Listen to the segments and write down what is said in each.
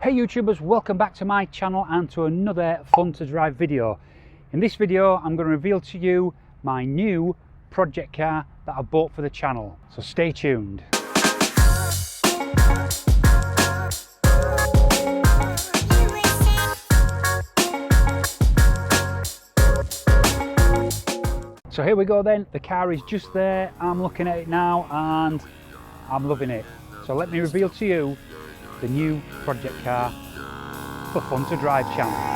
Hey YouTubers, welcome back to my channel and to another fun to drive video. In this video I'm going to reveal to you my new project car that I bought for the channel, so stay tuned. So here we go then, the car is just there, I'm looking at it now and I'm loving it. So let me reveal to you the new project car for Fun to Drive channel.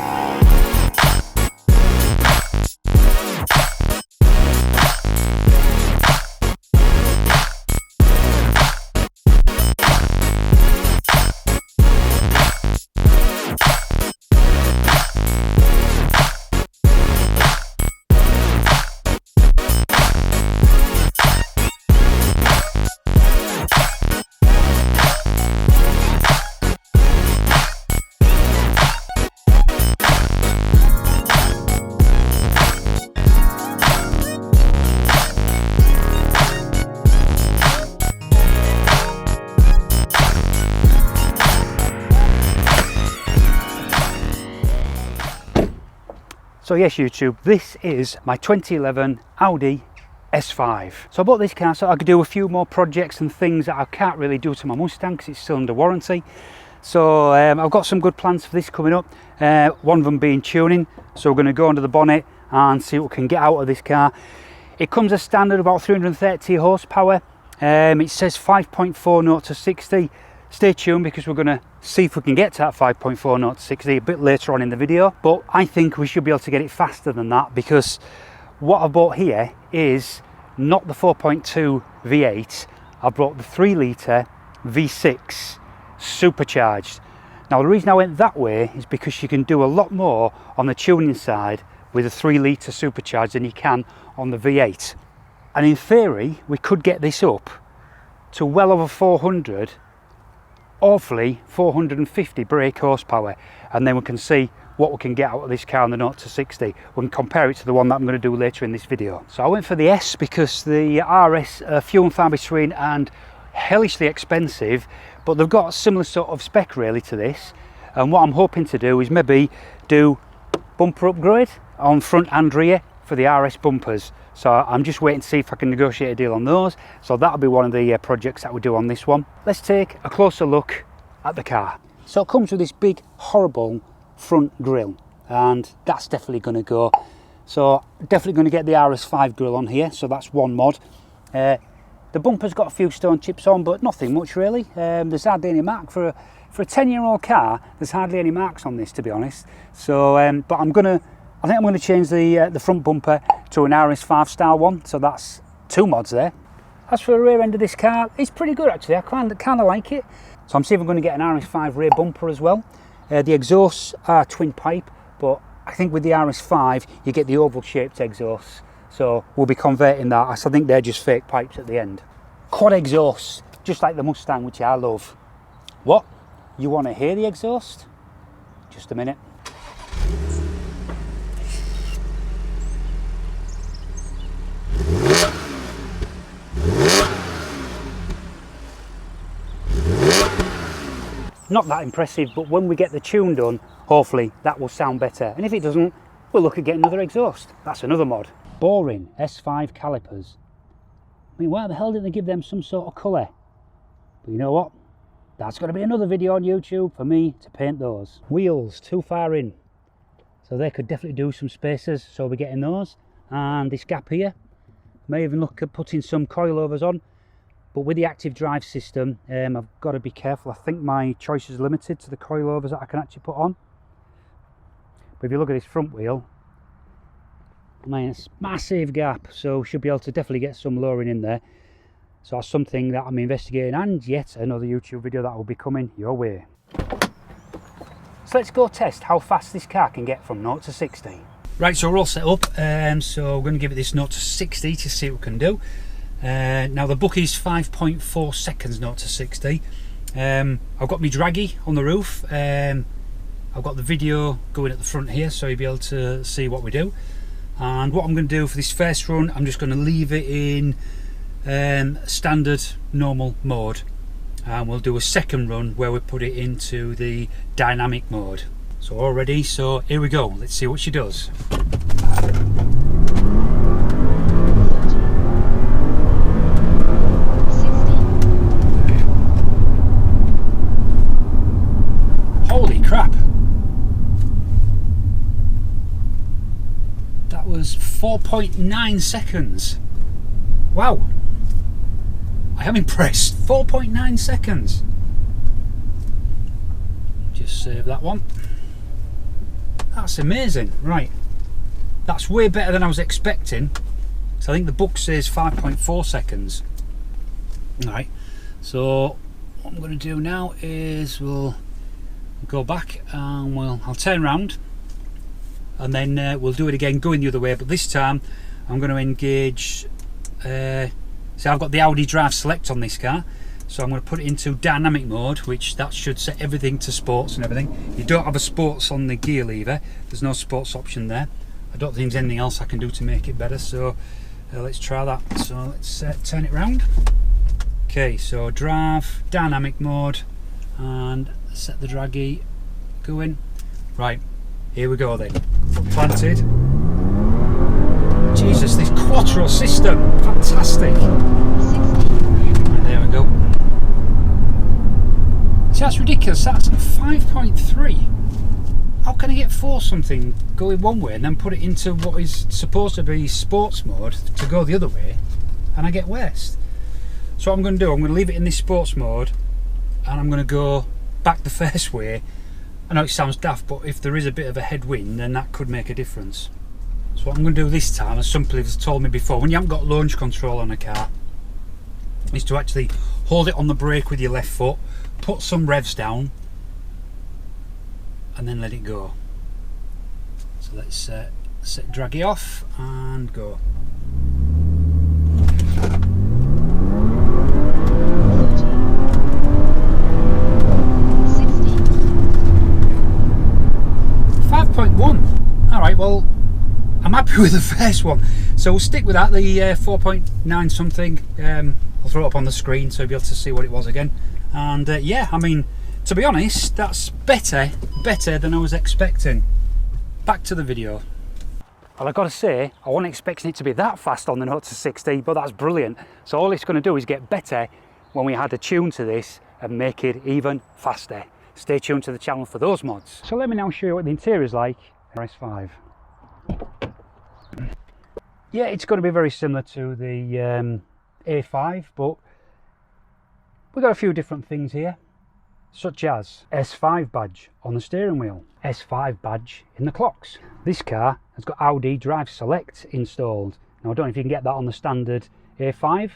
So yes YouTube, this is my 2011 Audi S5. So I bought this car so I could do a few more projects and things that I can't really do to my Mustang because it's still under warranty. So I've got some good plans for this coming up, one of them being tuning. So we're going to go under the bonnet and see what we can get out of this car. It comes as standard about 330 horsepower. It says 5.4 0 to 60. Stay tuned because we're going to see if we can get to that 5.4 0 to 60 a bit later on in the video, but I think we should be able to get it faster than that because what I bought here is not the 4.2 V8, I brought the 3 litre V6 supercharged. Now the reason I went that way is because you can do a lot more on the tuning side with a 3 litre supercharged than you can on the V8, and in theory we could get this up to well over 400, hopefully 450 brake horsepower, and then we can see what we can get out of this car on the 0 to 60. We can compare it to the one that I'm going to do later in this video. So I went for the S because the RS are few and far between and hellishly expensive, but they've got a similar sort of spec really to this, and what I'm hoping to do is maybe do bumper upgrade on front and rear for the RS bumpers. So I'm just waiting to see if I can negotiate a deal on those. So that'll be one of the projects that we do on this one. Let's take a closer look at the car. So it comes with this big horrible front grille, and that's definitely going to go. So definitely going to get the RS5 grille on here, so that's one mod. The bumper's got a few stone chips on, but nothing much really. There's hardly any mark for a 10-year-old car. There's hardly any marks on this, to be honest. So but I think I'm going to change the front bumper to an RS5 style one, so that's 2 mods there. As for the rear end of this car, it's pretty good actually, I kind of like it. So I'm seeing if I'm going to get an RS5 rear bumper as well. The exhausts are twin pipe, but I think with the RS5 you get the oval shaped exhausts, so we'll be converting that. I think they're just fake pipes at the end. Quad exhausts, just like the Mustang, which I love. What? You want to hear the exhaust? Just a minute. Not that impressive, but when we get the tune done, hopefully that will sound better. And if it doesn't, we'll look at getting another exhaust. That's another mod. Boring S5 calipers. I mean, why the hell didn't they give them some sort of colour? But you know what? That's going to be another video on YouTube for me to paint those. Wheels too far in, so they could definitely do some spacers, so we're getting those. And this gap here, may even look at putting some coilovers on. But with the active drive system, I've got to be careful. I think my choice is limited to the coilovers that I can actually put on. But if you look at this front wheel, I mean, it's a massive gap, so we should be able to definitely get some lowering in there. So that's something that I'm investigating, and yet another YouTube video that will be coming your way. So let's go test how fast this car can get from 0 to 60. Right, so we're all set up, so we're going to give it this 0 to 60 to see what we can do. Now the book is 5.4 seconds 0 to 60. I've got my draggy on the roof. I've got the video going at the front here, so you'll be able to see what we do. And what I'm going to do for this first run, I'm just going to leave it in standard normal mode, and we'll do a second run where we put it into the dynamic mode. So all ready, so here we go, let's see what she does. Holy crap! That was 4.9 seconds. Wow! I am impressed. 4.9 seconds. Just save that one. That's amazing. Right. That's way better than I was expecting. So I think the book says 5.4 seconds. Alright. So what I'm going to do now is we'll go back and I'll turn around and then we'll do it again going the other way, but this time I'm going to engage so I've got the Audi Drive Select on this car, so I'm going to put it into dynamic mode, which that should set everything to sports and everything. You don't have a sports on the gear lever, there's no sports option there. I don't think there's anything else I can do to make it better, so let's try that. So let's turn it round. Okay, so drive, dynamic mode, and set the draggy going. Right, here we go then. Foot planted. Jesus, this Quattro system, fantastic. Right, there we go. See, that's ridiculous, that's 5.3. How can I get 4 something going one way and then put it into what is supposed to be sports mode to go the other way, and I get worse? So what I'm going to do, I'm going to leave it in this sports mode and I'm going to go back the first way. I know it sounds daft, but if there is a bit of a headwind, then that could make a difference. So what I'm going to do this time, as some people have told me before, when you haven't got launch control on a car, is to actually hold it on the brake with your left foot, put some revs down, and then let it go. So let's set draggy off and go. Alright, well, I'm happy with the first one, so we'll stick with that, the 4.9 something. I'll throw it up on the screen so you'll be able to see what it was again. And yeah, I mean, to be honest, that's better than I was expecting. Back to the video. Well, I've got to say, I wasn't expecting it to be that fast on the 0 to 60, but that's brilliant. So all it's going to do is get better when we add a tune to this and make it even faster. Stay tuned to the channel for those mods. So let me now show you what the interior is like. S5. Yeah, it's going to be very similar to the A5, but we've got a few different things here, such as S5 badge on the steering wheel, S5 badge in the clocks. This car has got Audi Drive Select installed. Now I don't know if you can get that on the standard A5,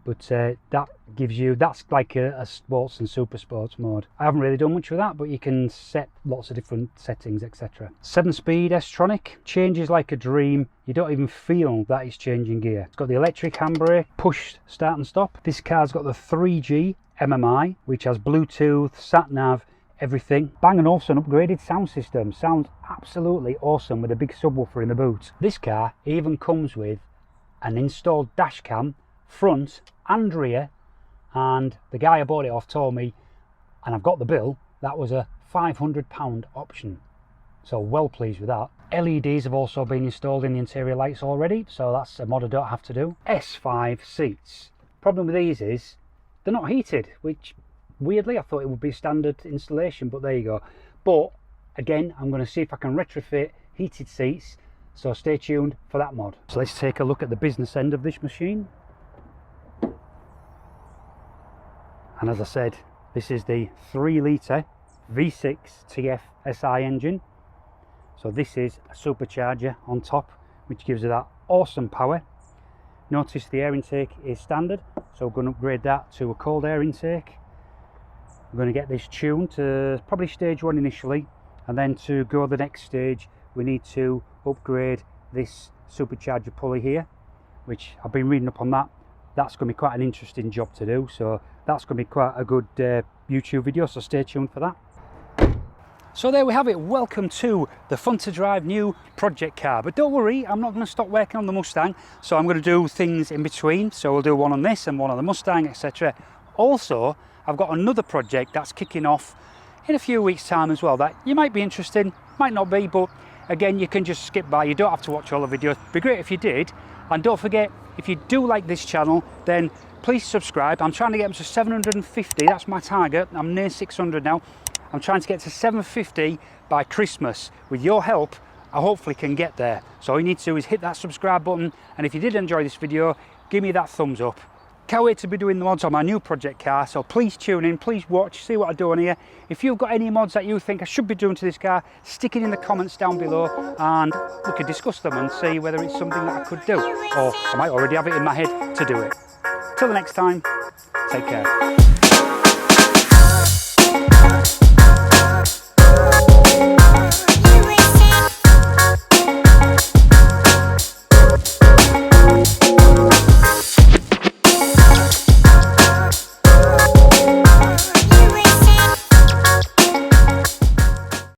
but that gives you, that's like a sports and super sports mode. I haven't really done much with that, but you can set lots of different settings, etc. 7-speed S-tronic, changes like a dream. You don't even feel that it's changing gear. It's got the electric handbrake, push start and stop. This car's got the 3G MMI, which has Bluetooth, sat nav, everything. Bang & Olufsen upgraded sound system. Sounds absolutely awesome with a big subwoofer in the boot. This car even comes with an installed dash cam, front and rear, and the guy I bought it off told me, and I've got the bill, that was a £500 option, so well pleased with that. LEDs have also been installed in the interior lights already, so that's a mod I don't have to do. S5 seats. Problem with these is they're not heated, which weirdly I thought it would be standard installation, but there you go. But again, I'm going to see if I can retrofit heated seats, so stay tuned for that mod. So let's take a look at the business end of this machine. And as I said, this is the 3-litre V6 TFSI engine. So this is a supercharger on top, which gives it that awesome power. Notice the air intake is standard, so we're going to upgrade that to a cold air intake. We're going to get this tuned to probably stage 1 initially, and then to go the next stage we need to upgrade this supercharger pulley here, which I've been reading up on that. That's going to be quite an interesting job to do, so that's going to be quite a good YouTube video, so stay tuned for that. So there we have it, welcome to the fun to drive new project car. But don't worry, I'm not going to stop working on the Mustang, so I'm going to do things in between. So we'll do one on this and one on the Mustang, etc. Also, I've got another project that's kicking off in a few weeks time as well that you might be interested in, might not be, but again, you can just skip by. You don't have to watch all the videos. It'd be great if you did. And don't forget, if you do like this channel, then please subscribe. I'm trying to get up to 750. That's my target. I'm near 600 now. I'm trying to get to 750 by Christmas. With your help, I hopefully can get there. So all you need to do is hit that subscribe button. And if you did enjoy this video, give me that thumbs up. Can't wait to be doing the mods on my new project car, so please tune in, please watch, see what I do on here. If you've got any mods that you think I should be doing to this car, stick it in the comments down below and we could discuss them and see whether it's something that I could do, or I might already have it in my head to do it. Till the next time, take care.